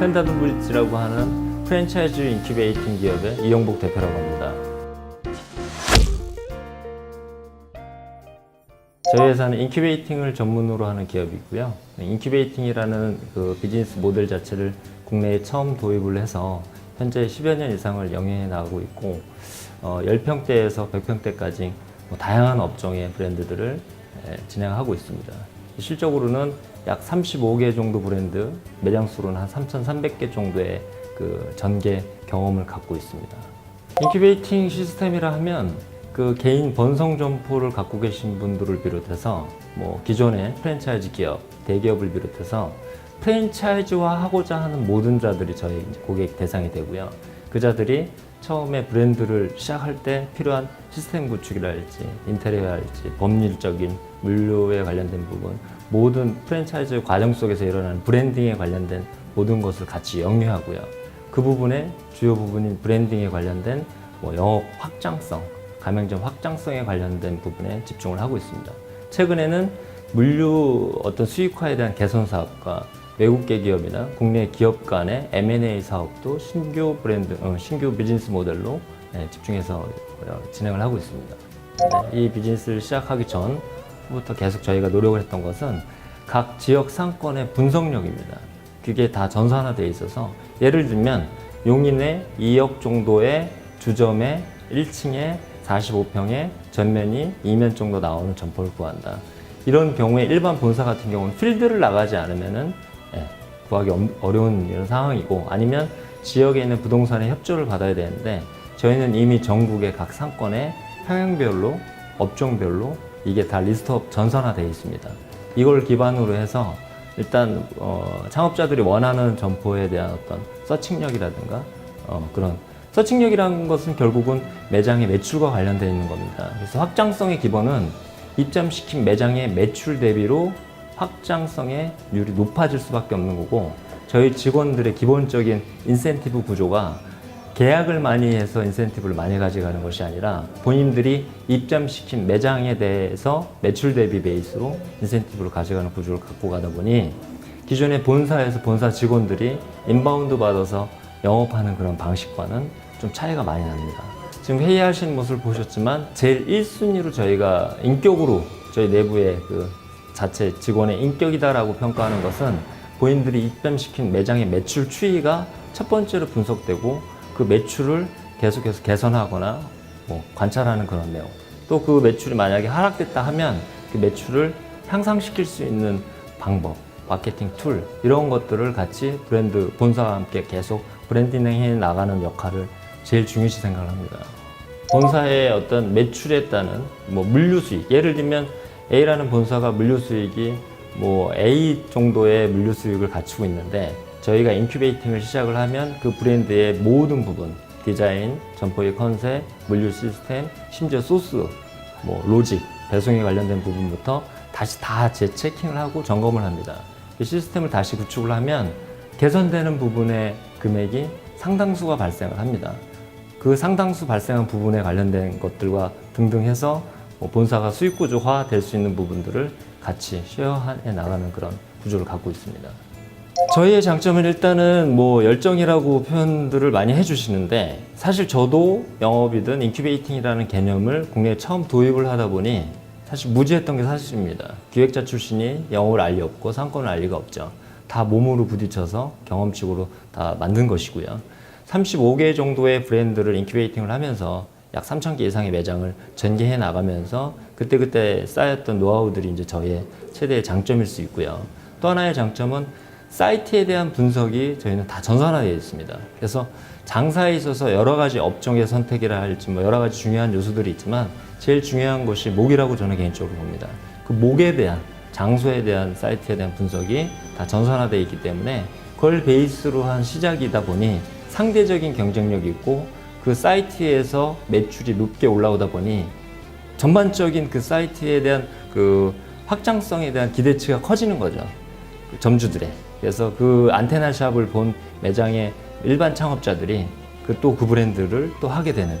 스탠다드 브릿지라고 하는 프랜차이즈 인큐베이팅 기업의 이영복 대표라고 합니다. 저희 회사는 인큐베이팅을 전문으로 하는 기업이고요. 인큐베이팅이라는 그 비즈니스 모델 자체를 국내에 처음 도입을 해서 현재 10여 년 이상을 영위해 나가고 있고 10평대에서 100평대까지 다양한 업종의 브랜드들을 진행하고 있습니다. 실적으로는 약 35개 정도 브랜드, 매장 수로는 한 3,300개 정도의 그 전개 경험을 갖고 있습니다. 인큐베이팅 시스템이라 하면 그 개인 번성 점포를 갖고 계신 분들을 비롯해서 기존의 프랜차이즈 기업, 대기업을 비롯해서 프랜차이즈화 하고자 하는 모든 자들이 저희 고객 대상이 되고요. 그 자들이 처음에 브랜드를 시작할 때 필요한 시스템 구축이랄지, 인테리어랄지, 법률적인 물류에 관련된 부분, 모든 프랜차이즈 과정 속에서 일어나는 브랜딩에 관련된 모든 것을 같이 영유하고요. 그 부분의 주요 부분인 브랜딩에 관련된 영업 확장성, 가맹점 확장성에 관련된 부분에 집중을 하고 있습니다. 최근에는 물류 어떤 수익화에 대한 개선 사업과 외국계 기업이나 국내 기업 간의 M&A 사업도 신규 브랜드, 신규 비즈니스 모델로 집중해서 진행을 하고 있습니다. 이 비즈니스를 시작하기 전부터 계속 저희가 노력을 했던 것은 각 지역 상권의 분석력입니다. 그게 다 전산화되어 있어서 예를 들면 용인에 2억 정도의 주점에 1층에 45평에 전면이 2면 정도 나오는 점포를 구한다. 이런 경우에 일반 본사 같은 경우는 필드를 나가지 않으면은 구하기 어려운 이런 상황이고, 아니면 지역에 있는 부동산의 협조를 받아야 되는데 저희는 이미 전국의 각 상권에 평형별로, 업종별로 이게 다 리스트업 전산화되어 있습니다. 이걸 기반으로 해서 일단 창업자들이 원하는 점포에 대한 어떤 서칭력이라든가 그런 서칭력이라는 것은 결국은 매장의 매출과 관련되어 있는 겁니다. 그래서 확장성의 기본은 입점시킨 매장의 매출 대비로 확장성의 률이 높아질 수밖에 없는 거고, 저희 직원들의 기본적인 인센티브 구조가 계약을 많이 해서 인센티브를 많이 가져가는 것이 아니라 본인들이 입점시킨 매장에 대해서 매출 대비 베이스로 인센티브를 가져가는 구조를 갖고 가다 보니 기존의 본사에서 본사 직원들이 인바운드 받아서 영업하는 그런 방식과는 좀 차이가 많이 납니다. 지금 회의하시는 모습을 보셨지만 제일 1순위로 저희가 인격으로 저희 내부의 그 자체 직원의 인격이다라고 평가하는 것은 본인들이 입점시킨 매장의 매출 추이가 첫 번째로 분석되고 그 매출을 계속해서 개선하거나 관찰하는 그런 내용, 또 그 매출이 만약에 하락됐다 하면 그 매출을 향상시킬 수 있는 방법, 마케팅 툴 이런 것들을 같이 브랜드 본사와 함께 계속 브랜딩해 나가는 역할을 제일 중요시 생각을 합니다. 본사의 어떤 매출에 따른 물류 수익, 예를 들면 A라는 본사가 물류 수익이 A 정도의 물류 수익을 갖추고 있는데 저희가 인큐베이팅을 시작을 하면 그 브랜드의 모든 부분, 디자인, 점포의 컨셉, 물류 시스템, 심지어 소스, 로직, 배송에 관련된 부분부터 다시 다 재체킹을 하고 점검을 합니다. 이 시스템을 다시 구축을 하면 개선되는 부분의 금액이 상당수가 발생을 합니다. 그 상당수 발생한 부분에 관련된 것들과 등등 해서 본사가 수익 구조화 될 수 있는 부분들을 같이 쉐어해 나가는 그런 구조를 갖고 있습니다. 저희의 장점은 일단은 열정이라고 표현들을 많이 해주시는데, 사실 저도 영업이든 인큐베이팅이라는 개념을 국내에 처음 도입을 하다 보니 사실 무지했던 게 사실입니다. 기획자 출신이 영업을 알 리 없고 상권을 알 리가 없죠. 다 몸으로 부딪혀서 경험칙으로 다 만든 것이고요. 35개 정도의 브랜드를 인큐베이팅을 하면서 약 3,000개 이상의 매장을 전개해 나가면서 그때그때 쌓였던 노하우들이 이제 저희의 최대의 장점일 수 있고요. 또 하나의 장점은 사이트에 대한 분석이 저희는 다 전산화되어 있습니다. 그래서 장사에 있어서 여러 가지 업종의 선택이라 할지 여러 가지 중요한 요소들이 있지만 제일 중요한 것이 목이라고 저는 개인적으로 봅니다. 그 목에 대한, 장소에 대한, 사이트에 대한 분석이 다 전산화되어 있기 때문에 그걸 베이스로 한 시작이다 보니 상대적인 경쟁력이 있고, 그 사이트에서 매출이 높게 올라오다 보니 전반적인 그 사이트에 대한 그 확장성에 대한 기대치가 커지는 거죠. 그 점주들의. 그래서 그 안테나 샵을 본 매장의 일반 창업자들이 또 그 브랜드를 또 하게 되는,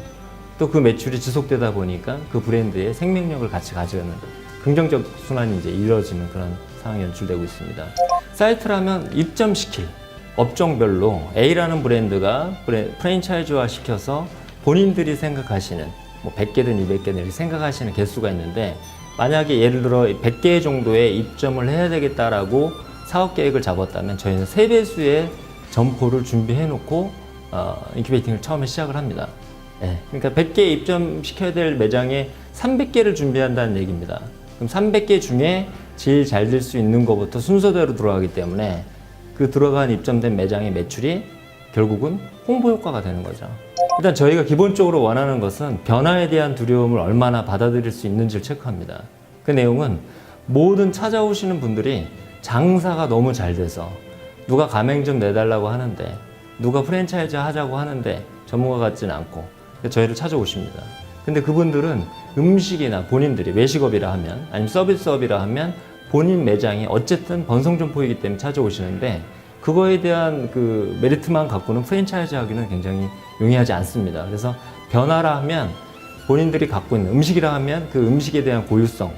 또 그 매출이 지속되다 보니까 그 브랜드의 생명력을 같이 가져가는 긍정적 순환이 이제 이루어지는 그런 상황이 연출되고 있습니다. 사이트라면 입점시킬, 업종별로 A라는 브랜드가 프랜차이즈화 시켜서 본인들이 생각하시는 뭐 100개든 200개든 이렇게 생각하시는 개수가 있는데, 만약에 예를 들어 100개 정도의 입점을 해야 되겠다라고 사업 계획을 잡았다면 저희는 3배수의 점포를 준비해 놓고 인큐베이팅을 처음에 시작을 합니다. 예, 그러니까 100개 입점시켜야 될 매장에 300개를 준비한다는 얘기입니다. 그럼 300개 중에 제일 잘 될 수 있는 것부터 순서대로 들어가기 때문에 그 들어간 입점된 매장의 매출이 결국은 홍보 효과가 되는 거죠. 일단 저희가 기본적으로 원하는 것은 변화에 대한 두려움을 얼마나 받아들일 수 있는지를 체크합니다. 그 내용은 모든 찾아오시는 분들이 장사가 너무 잘 돼서 누가 가맹점 내달라고 하는데, 누가 프랜차이즈 하자고 하는데 전문가 같지는 않고 저희를 찾아오십니다. 근데 그분들은 음식이나 본인들이 외식업이라 하면, 아니면 서비스업이라 하면 본인 매장이 어쨌든 번성점포이기 때문에 찾아오시는데, 그거에 대한 그 메리트만 갖고는 프랜차이즈 하기는 굉장히 용이하지 않습니다. 그래서 변화라 하면 본인들이 갖고 있는, 음식이라 하면 그 음식에 대한 고유성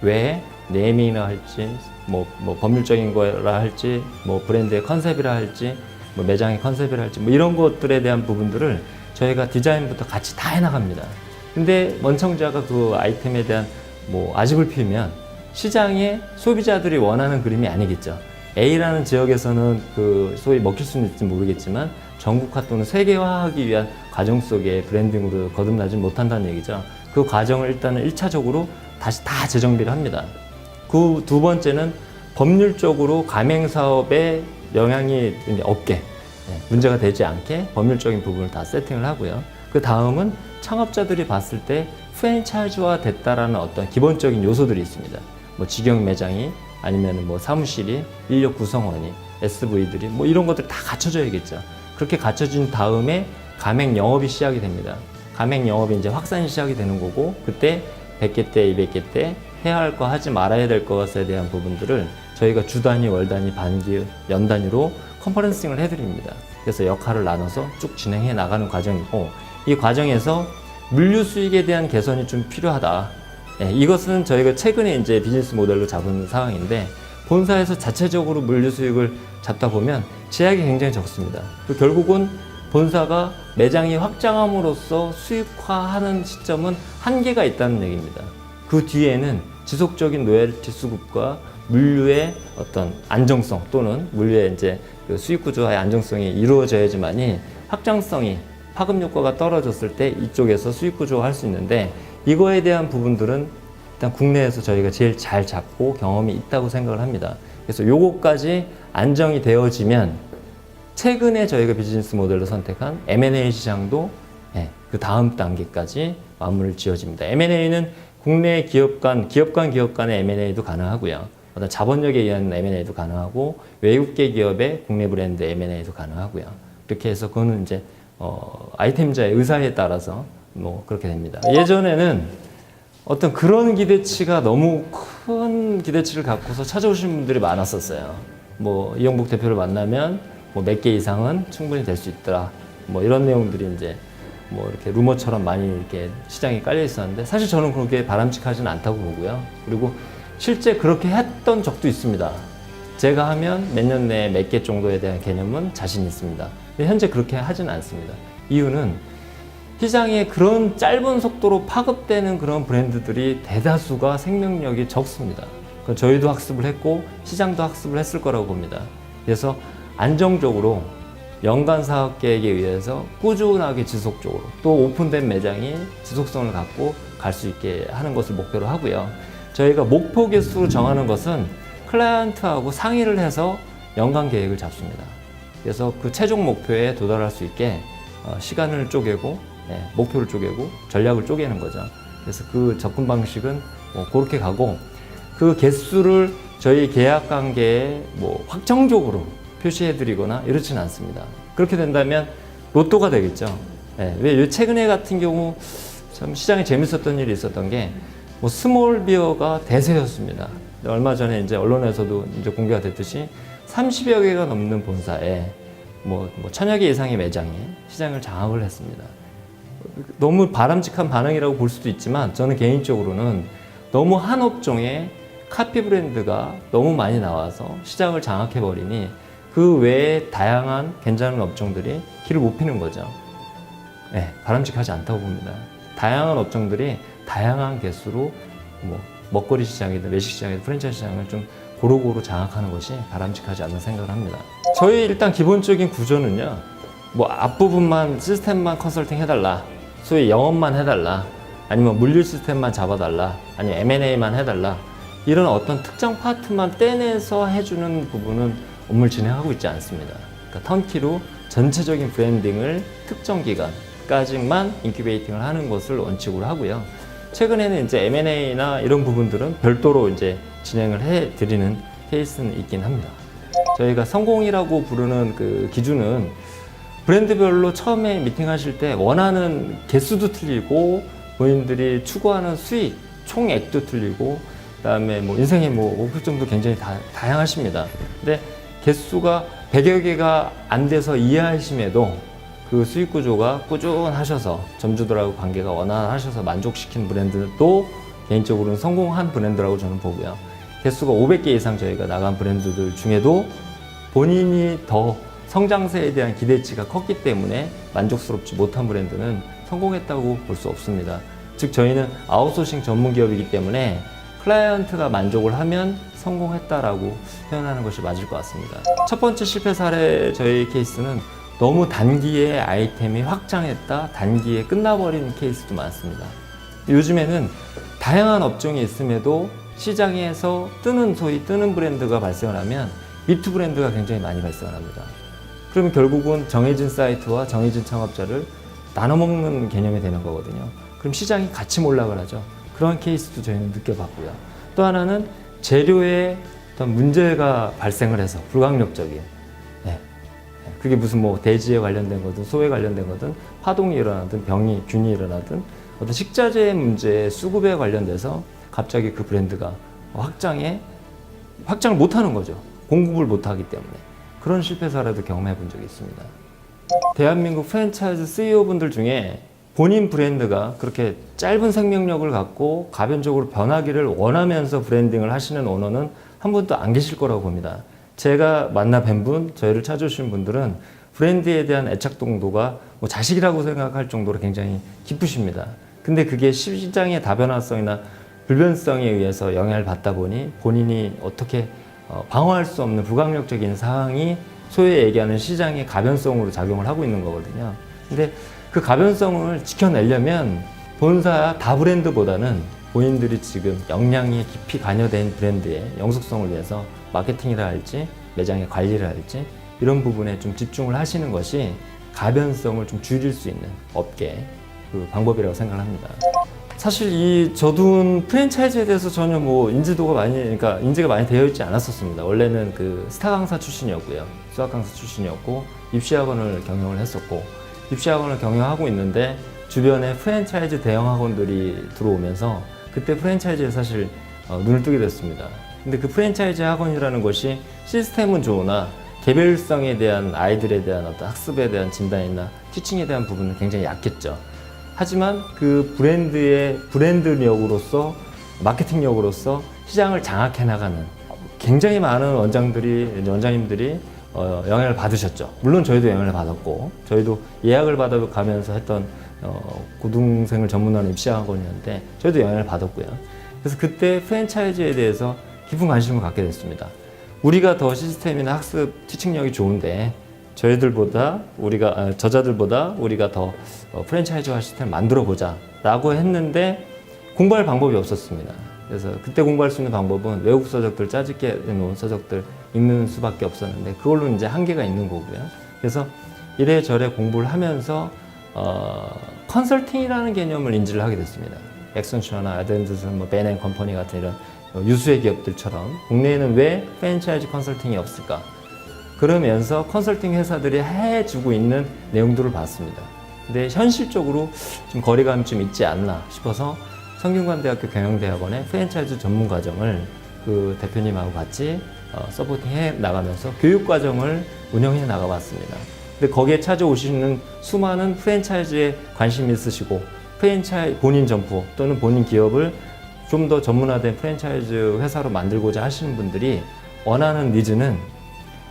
외에 네이밍이라 할지, 뭐 법률적인 거라 할지, 뭐 브랜드의 컨셉이라 할지, 뭐 매장의 컨셉이라 할지, 뭐 이런 것들에 대한 부분들을 저희가 디자인부터 같이 다 해나갑니다. 근데 원청자가 그 아이템에 대한 뭐 아집을 피우면 시장에 소비자들이 원하는 그림이 아니겠죠. A라는 지역에서는 그 소위 먹힐 수는 있을지 모르겠지만 전국화 또는 세계화하기 위한 과정 속에 브랜딩으로 거듭나지 못한다는 얘기죠. 그 과정을 일단은 1차적으로 다시 다 재정비를 합니다. 그 두 번째는 법률적으로 가맹사업에 영향이 없게, 문제가 되지 않게 법률적인 부분을 다 세팅을 하고요. 그 다음은 창업자들이 봤을 때 프랜차이즈화 됐다라는 어떤 기본적인 요소들이 있습니다. 뭐 직영 매장이, 아니면 뭐 사무실이, 인력 구성원이, SV들이 뭐 이런 것들 다 갖춰져야겠죠. 그렇게 갖춰진 다음에 가맹 영업이 시작이 됩니다. 가맹 영업이 이제 확산이 시작이 되는 거고, 그때 100개 때, 200개 때 해야 할 거, 하지 말아야 될 것에 대한 부분들을 저희가 주 단위, 월 단위, 반기, 연 단위로 컨퍼런싱을 해드립니다. 그래서 역할을 나눠서 쭉 진행해 나가는 과정이고, 이 과정에서 물류 수익에 대한 개선이 좀 필요하다. 이것은 저희가 최근에 이제 비즈니스 모델로 잡은 상황인데, 본사에서 자체적으로 물류 수익을 잡다 보면 제약이 굉장히 적습니다. 결국은 본사가 매장이 확장함으로써 수익화하는 시점은 한계가 있다는 얘기입니다. 그 뒤에는 지속적인 로열티 수급과 물류의 어떤 안정성, 또는 물류의 이제 그 수익 구조의 안정성이 이루어져야지만이 확장성이, 파급 효과가 떨어졌을 때 이쪽에서 수익 구조가 할 수 있는데, 이거에 대한 부분들은 일단 국내에서 저희가 제일 잘 잡고 경험이 있다고 생각을 합니다. 그래서 요거까지 안정이 되어지면 최근에 저희가 비즈니스 모델로 선택한 M&A 시장도 그 다음 단계까지 마무리를 지어집니다. M&A는 국내 기업 간의 M&A도 가능하고요. 어떤 자본력에 의한 M&A도 가능하고, 외국계 기업의 국내 브랜드 M&A도 가능하고요. 이렇게 해서 그거는 이제 아이템자의 의사에 따라서 뭐 그렇게 됩니다. 예전에는 어떤 그런 기대치가, 너무 큰 기대치를 갖고서 찾아오시는 분들이 많았었어요. 뭐 이영복 대표를 만나면 뭐 몇 개 이상은 충분히 될 수 있더라. 뭐 이런 내용들이 이제 뭐 이렇게 루머처럼 많이 이렇게 시장에 깔려 있었는데, 사실 저는 그렇게 바람직하지는 않다고 보고요. 그리고 실제 그렇게 했던 적도 있습니다. 제가 하면 몇 년 내에 몇 개 정도에 대한 개념은 자신 있습니다. 근데 현재 그렇게 하지는 않습니다. 이유는 시장에 그런 짧은 속도로 파급되는 그런 브랜드들이 대다수가 생명력이 적습니다. 저희도 학습을 했고 시장도 학습을 했을 거라고 봅니다. 그래서 안정적으로 연간 사업 계획에 의해서 꾸준하게 지속적으로, 또 오픈된 매장이 지속성을 갖고 갈 수 있게 하는 것을 목표로 하고요. 저희가 목표 개수로 정하는 것은 클라이언트하고 상의를 해서 연간 계획을 잡습니다. 그래서 그 최종 목표에 도달할 수 있게 시간을 쪼개고, 목표를 쪼개고 전략을 쪼개는 거죠. 그래서 그 접근 방식은 그렇게 가고, 그 개수를 저희 계약 관계에 뭐 확정적으로 표시해드리거나 이렇지는 않습니다. 그렇게 된다면 로또가 되겠죠. 왜 최근에 같은 경우 참 시장에 재밌었던 일이 있었던 게, 뭐 스몰 비어가 대세였습니다. 얼마 전에 이제 언론에서도 이제 공개가 됐듯이 30여 개가 넘는 본사에 뭐 1000여 개 이상의 매장이 시장을 장악을 했습니다. 너무 바람직한 반응이라고 볼 수도 있지만, 저는 개인적으로는 너무 한 업종에 카피 브랜드가 너무 많이 나와서 시장을 장악해버리니 그 외에 다양한 괜찮은 업종들이 길을 못 피는 거죠. 네, 바람직하지 않다고 봅니다. 다양한 업종들이 다양한 개수로 뭐 먹거리 시장이든 외식 시장이든 프랜차이즈 시장을 좀 고루고루 장악하는 것이 바람직하지 않는 생각을 합니다. 저희 일단 기본적인 구조는요, 뭐 앞부분만 시스템만 컨설팅 해달라, 소위 영업만 해달라, 아니면 물류 시스템만 잡아달라, 아니면 M&A만 해달라, 이런 어떤 특정 파트만 떼내서 해주는 부분은 업무를 진행하고 있지 않습니다. 그러니까 턴키로 전체적인 브랜딩을 특정 기간까지만 인큐베이팅을 하는 것을 원칙으로 하고요. 최근에는 이제 M&A나 이런 부분들은 별도로 이제 진행을 해 드리는 케이스는 있긴 합니다. 저희가 성공이라고 부르는 그 기준은 브랜드별로 처음에 미팅하실 때 원하는 개수도 틀리고 본인들이 추구하는 수익, 총액도 틀리고 그다음에 뭐 인생의 뭐 목표점도 굉장히 다양하십니다. 근데 개수가 100여 개가 안 돼서 이해하심에도 그 수익 구조가 꾸준하셔서 점주들하고 관계가 원활하셔서 만족시킨 브랜드도 개인적으로는 성공한 브랜드라고 저는 보고요. 개수가 500개 이상 저희가 나간 브랜드들 중에도 본인이 더 성장세에 대한 기대치가 컸기 때문에 만족스럽지 못한 브랜드는 성공했다고 볼 수 없습니다. 즉 저희는 아웃소싱 전문 기업이기 때문에 클라이언트가 만족을 하면 성공했다라고 표현하는 것이 맞을 것 같습니다. 첫 번째 실패 사례 저희 케이스는 너무 단기에 아이템이 확장했다, 단기에 끝나버린 케이스도 많습니다. 요즘에는 다양한 업종이 있음에도 시장에서 소위 뜨는 브랜드가 발생을 하면 미투 브랜드가 굉장히 많이 발생을 합니다. 그러면 결국은 정해진 사이트와 정해진 창업자를 나눠먹는 개념이 되는 거거든요. 그럼 시장이 같이 몰락을 하죠. 그런 케이스도 저희는 느껴봤고요. 또 하나는 재료에 어떤 문제가 발생을 해서 불강력적인, 그게 무슨 뭐 대지에 관련된 거든 소에 관련된 거든 파동이 일어나든 균이 일어나든 어떤 식자재 문제 수급에 관련돼서 갑자기 그 브랜드가 확장을 못하는 거죠. 공급을 못하기 때문에. 그런 실패 사례도 경험해 본 적이 있습니다. 대한민국 프랜차이즈 CEO분들 중에 본인 브랜드가 그렇게 짧은 생명력을 갖고 가변적으로 변하기를 원하면서 브랜딩을 하시는 오너는 한 분도 안 계실 거라고 봅니다. 제가 만나 뵌 분, 저희를 찾아오신 분들은 브랜드에 대한 애착 정도가 뭐 자식이라고 생각할 정도로 굉장히 깊으십니다. 근데 그게 시장의 다변화성이나 불변성에 의해서 영향을 받다 보니 본인이 어떻게 방어할 수 없는 불강력적인 상황이 소위 얘기하는 시장의 가변성으로 작용을 하고 있는 거거든요. 근데 그 가변성을 지켜내려면 본사 다 브랜드보다는 본인들이 지금 역량이 깊이 관여된 브랜드의 영속성을 위해서 마케팅이라 할지 매장의 관리를 할지 이런 부분에 좀 집중을 하시는 것이 가변성을 좀 줄일 수 있는 업계 그 방법이라고 생각을 합니다. 사실 이 저도 프랜차이즈에 대해서 전혀 뭐 인지가 많이 되어 있지 않았었습니다. 원래는 그 스타 강사 출신이었고요. 수학 강사 출신이었고 입시학원을 경영을 했었고 입시학원을 경영하고 있는데 주변에 프랜차이즈 대형 학원들이 들어오면서 그때 프랜차이즈에 사실 눈을 뜨게 됐습니다. 근데 그 프랜차이즈 학원이라는 것이 시스템은 좋으나 개별성에 대한 아이들에 대한 어떤 학습에 대한 진단이나 티칭에 대한 부분은 굉장히 약했죠. 하지만 그 브랜드의 브랜드력으로서 마케팅력으로서 시장을 장악해 나가는 굉장히 많은 원장님들이 영향을 받으셨죠. 물론 저희도 영향을 받았고 저희도 예약을 받아가면서 했던 고등생을 전문하는 입시학원이었는데 저희도 영향을 받았고요. 그래서 그때 프랜차이즈에 대해서 깊은 관심을 갖게 됐습니다. 우리가 더 시스템이나 학습 티칭력이 좋은데 저자들보다 우리가 더 프랜차이즈화 시스템을 만들어 보자 라고 했는데 공부할 방법이 없었습니다. 그래서 그때 공부할 수 있는 방법은 외국 서적들 짜집게 해놓은 서적들 읽는 수밖에 없었는데 그걸로 이제 한계가 있는 거고요. 그래서 이래저래 공부를 하면서 컨설팅이라는 개념을 인지를 하게 됐습니다. 액센처나 아덴드슨, 벤앤컴퍼니 같은 이런 유수의 기업들처럼 국내에는 왜 프랜차이즈 컨설팅이 없을까? 그러면서 컨설팅 회사들이 해주고 있는 내용들을 봤습니다. 근데 현실적으로 좀 거리감이 좀 있지 않나 싶어서 성균관대학교 경영대학원의 프랜차이즈 전문 과정을 그 대표님하고 같이 서포팅해 나가면서 교육 과정을 운영해 나가봤습니다. 근데 거기에 찾아오시는 수많은 프랜차이즈에 관심이 있으시고 본인 점포 또는 본인 기업을 좀 더 전문화된 프랜차이즈 회사로 만들고자 하시는 분들이 원하는 니즈는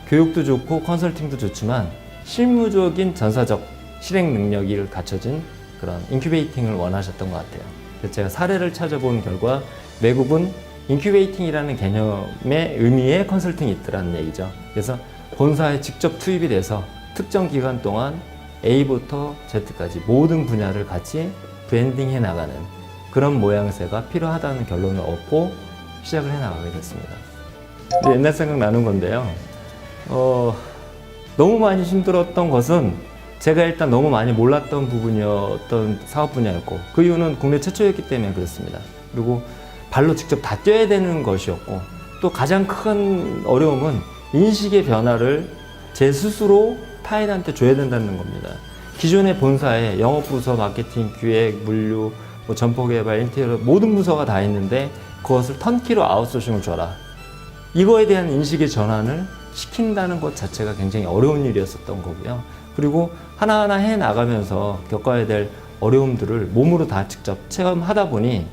교육도 좋고 컨설팅도 좋지만 실무적인 전사적 실행 능력이 갖춰진 그런 인큐베이팅을 원하셨던 것 같아요. 그래서 제가 사례를 찾아본 결과 외국은 인큐베이팅이라는 개념의 의미의 컨설팅이 있더라는 얘기죠. 그래서 본사에 직접 투입이 돼서 특정 기간 동안 A부터 Z까지 모든 분야를 같이 브랜딩해 나가는 그런 모양새가 필요하다는 결론을 얻고 시작을 해 나가게 됐습니다. 옛날 생각 나는 건데요. 너무 많이 힘들었던 것은 제가 일단 너무 많이 몰랐던 부분이었던 사업 분야였고, 그 이유는 국내 최초였기 때문에 그렇습니다. 그리고 발로 직접 다 뛰어야 되는 것이었고, 또 가장 큰 어려움은 인식의 변화를 제 스스로 타인한테 줘야 된다는 겁니다. 기존의 본사에 영업부서, 마케팅, 기획, 물류, 뭐 점포개발, 인테리어 모든 부서가 다 있는데 그것을 턴키로 아웃소싱을 줘라. 이거에 대한 인식의 전환을 시킨다는 것 자체가 굉장히 어려운 일이었었던 거고요. 그리고 하나하나 해 나가면서 겪어야 될 어려움들을 몸으로 다 직접 체험하다 보니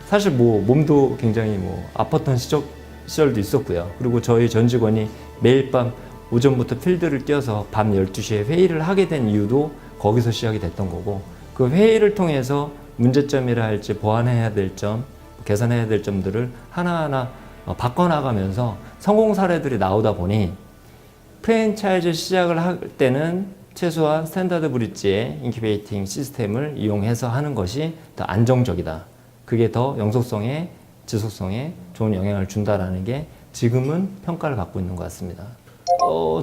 사실 뭐 몸도 굉장히 뭐 아팠던 시절도 있었고요. 그리고 저희 전 직원이 매일 밤 오전부터 필드를 뛰어서 밤 12시에 회의를 하게 된 이유도 거기서 시작이 됐던 거고, 그 회의를 통해서 문제점이라 할지 보완해야 될 점, 개선해야 될 점들을 하나하나 바꿔나가면서 성공 사례들이 나오다 보니 프랜차이즈 시작을 할 때는 최소한 스탠다드 브릿지의 인큐베이팅 시스템을 이용해서 하는 것이 더 안정적이다. 그게 더 영속성에, 지속성에 좋은 영향을 준다라는 게 지금은 평가를 받고 있는 것 같습니다.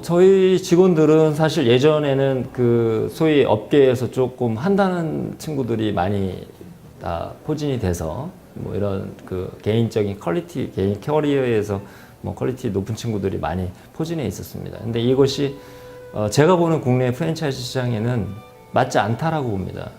저희 직원들은 사실 예전에는 그 소위 업계에서 조금 한다는 친구들이 많이 다 포진이 돼서 뭐 이런 그 개인적인 퀄리티, 개인 캐리어에서 뭐 퀄리티 높은 친구들이 많이 포진해 있었습니다. 근데 이것이 제가 보는 국내 프랜차이즈 시장에는 맞지 않다라고 봅니다.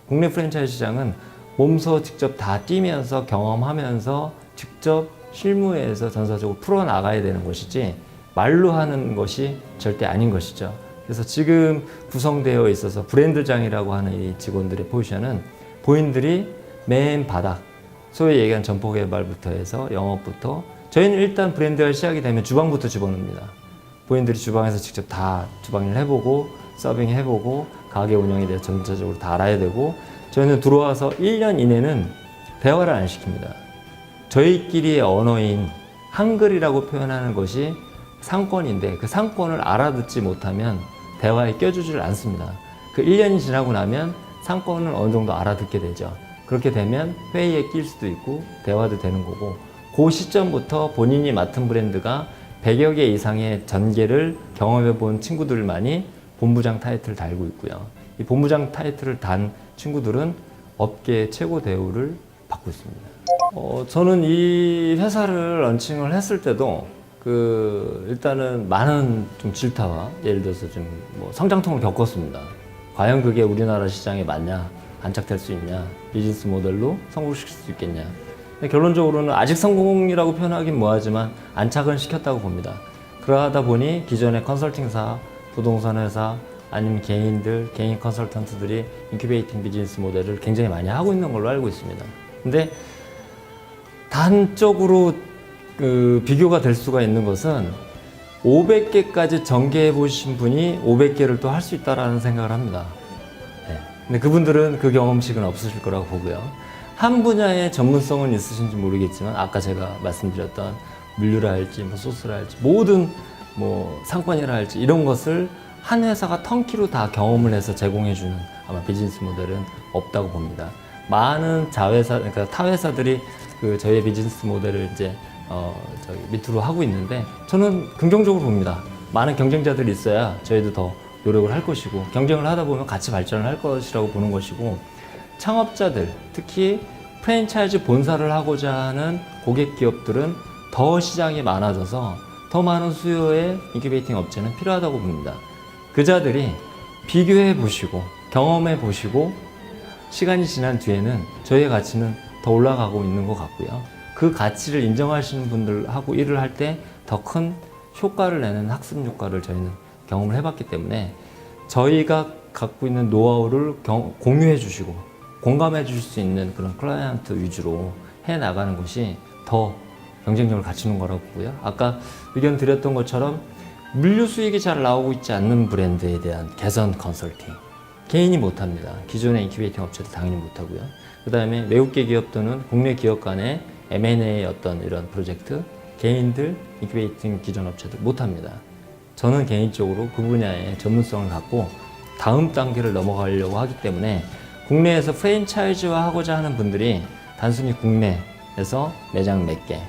국내 프랜차이즈 시장은 몸소 직접 다 뛰면서 경험하면서 직접 실무에서 전사적으로 풀어나가야 되는 것이지 말로 하는 것이 절대 아닌 것이죠. 그래서 지금 구성되어 있어서 브랜드장이라고 하는 이 직원들의 포지션은 본인들이 맨 바닥, 소위 얘기한 점포 개발부터 해서 영업부터, 저희는 일단 브랜드가 시작이 되면 주방부터 집어넣습니다. 본인들이 주방에서 직접 다 주방일 해보고 서빙 해보고 가게 운영에 대해서 전체적으로 다 알아야 되고, 저희는 들어와서 1년 이내는 대화를 안 시킵니다. 저희끼리의 언어인 한글이라고 표현하는 것이 상권인데 그 상권을 알아듣지 못하면 대화에 껴주질 않습니다. 그 1년이 지나고 나면 상권을 어느 정도 알아듣게 되죠. 그렇게 되면 회의에 낄 수도 있고 대화도 되는 거고, 그 시점부터 본인이 맡은 브랜드가 100여 개 이상의 전개를 경험해 본 친구들만이 본부장 타이틀을 달고 있고요. 이 본부장 타이틀을 단 친구들은 업계 최고 대우를 받고 있습니다. 저는 이 회사를 런칭을 했을 때도 일단은 많은 좀 질타와 예를 들어서 좀 뭐 성장통을 겪었습니다. 과연 그게 우리나라 시장에 맞냐? 안착될 수 있냐? 비즈니스 모델로 성공시킬 수 있겠냐? 근데 결론적으로는 아직 성공이라고 표현하긴 뭐하지만 안착은 시켰다고 봅니다. 그러다 보니 기존의 컨설팅사, 부동산 회사, 아니면 개인 컨설턴트들이 인큐베이팅 비즈니스 모델을 굉장히 많이 하고 있는 걸로 알고 있습니다. 근데 단적으로 비교가 될 수가 있는 것은 500개까지 전개해 보신 분이 500개를 또 할 수 있다라는 생각을 합니다. 네. 근데 그분들은 그 경험식은 없으실 거라고 보고요. 한 분야의 전문성은 있으신지 모르겠지만 아까 제가 말씀드렸던 물류라 할지 뭐 소스라 할지 모든 뭐 상권이라 할지 이런 것을 한 회사가 턴키로 다 경험을 해서 제공해주는 아마 비즈니스 모델은 없다고 봅니다. 많은 자회사, 그러니까 타 회사들이 저희의 비즈니스 모델을 이제 저기 밑으로 하고 있는데 저는 긍정적으로 봅니다. 많은 경쟁자들이 있어야 저희도 더 노력을 할 것이고 경쟁을 하다 보면 같이 발전을 할 것이라고 보는 것이고, 창업자들, 특히 프랜차이즈 본사를 하고자 하는 고객 기업들은 더 시장이 많아져서 더 많은 수요의 인큐베이팅 업체는 필요하다고 봅니다. 그자들이 비교해 보시고 경험해 보시고 시간이 지난 뒤에는 저희의 가치는 더 올라가고 있는 것 같고요. 그 가치를 인정하시는 분들하고 일을 할 때 더 큰 효과를 내는 학습 효과를 저희는 경험을 해봤기 때문에 저희가 갖고 있는 노하우를 공유해 주시고 공감해 주실 수 있는 그런 클라이언트 위주로 해 나가는 것이 더 경쟁력을 갖추는 거라고 보고요. 아까 의견 드렸던 것처럼 물류 수익이 잘 나오고 있지 않는 브랜드에 대한 개선 컨설팅. 개인이 못합니다. 기존의 인큐베이팅 업체도 당연히 못하고요. 그 다음에 외국계 기업 또는 국내 기업 간의 M&A 어떤 이런 프로젝트, 개인들, 인큐베이팅 기존 업체들 못합니다. 저는 개인적으로 그 분야의 전문성을 갖고 다음 단계를 넘어가려고 하기 때문에 국내에서 프랜차이즈화 하고자 하는 분들이 단순히 국내에서 매장 몇 개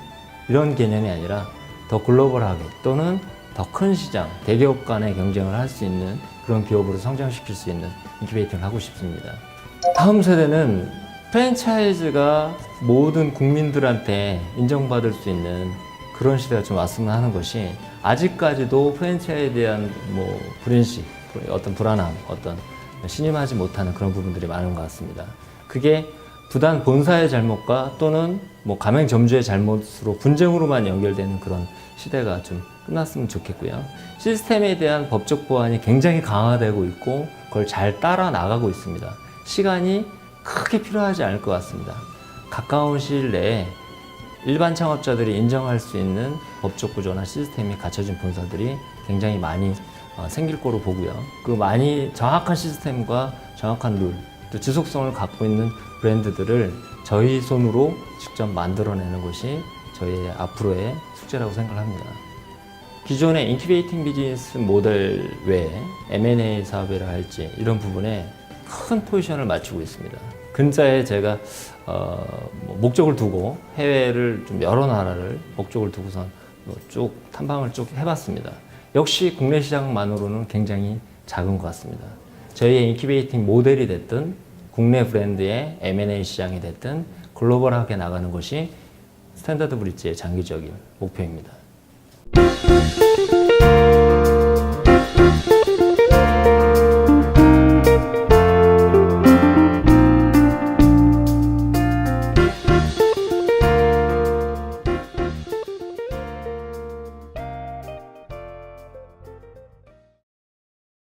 이런 개념이 아니라 더 글로벌하게 또는 더 큰 시장, 대기업 간의 경쟁을 할 수 있는 그런 기업으로 성장시킬 수 있는 인큐베이팅을 하고 싶습니다. 다음 세대는 프랜차이즈가 모든 국민들한테 인정받을 수 있는 그런 시대가 좀 왔으면 하는 것이 아직까지도 프랜차이즈에 대한 불인식, 어떤 불안함, 어떤 신임하지 못하는 그런 부분들이 많은 것 같습니다. 그게 부단 본사의 잘못과 또는 가맹점주의 잘못으로 분쟁으로만 연결되는 그런 시대가 좀 끝났으면 좋겠고요. 시스템에 대한 법적 보완이 굉장히 강화되고 있고 그걸 잘 따라 나가고 있습니다. 시간이 크게 필요하지 않을 것 같습니다. 가까운 시일 내에 일반 창업자들이 인정할 수 있는 법적 구조나 시스템이 갖춰진 본사들이 굉장히 많이 생길 거로 보고요. 그 많이 정확한 시스템과 정확한 룰, 또 지속성을 갖고 있는 브랜드들을 저희 손으로 직접 만들어내는 것이 저희의 앞으로의 숙제라고 생각합니다. 기존의 인큐베이팅 비즈니스 모델 외에 M&A 사업이라 할지 이런 부분에 큰 포지션을 맞추고 있습니다. 근자에 제가 목적을 두고 해외를 좀 여러 나라를 목적을 두고선 쭉 탐방을 쭉 해봤습니다. 역시 국내 시장만으로는 굉장히 작은 것 같습니다. 저희의 인큐베이팅 모델이 됐든 국내 브랜드의 M&A 시장이 됐든 글로벌하게 나가는 것이 스탠다드 브릿지의 장기적인 목표입니다.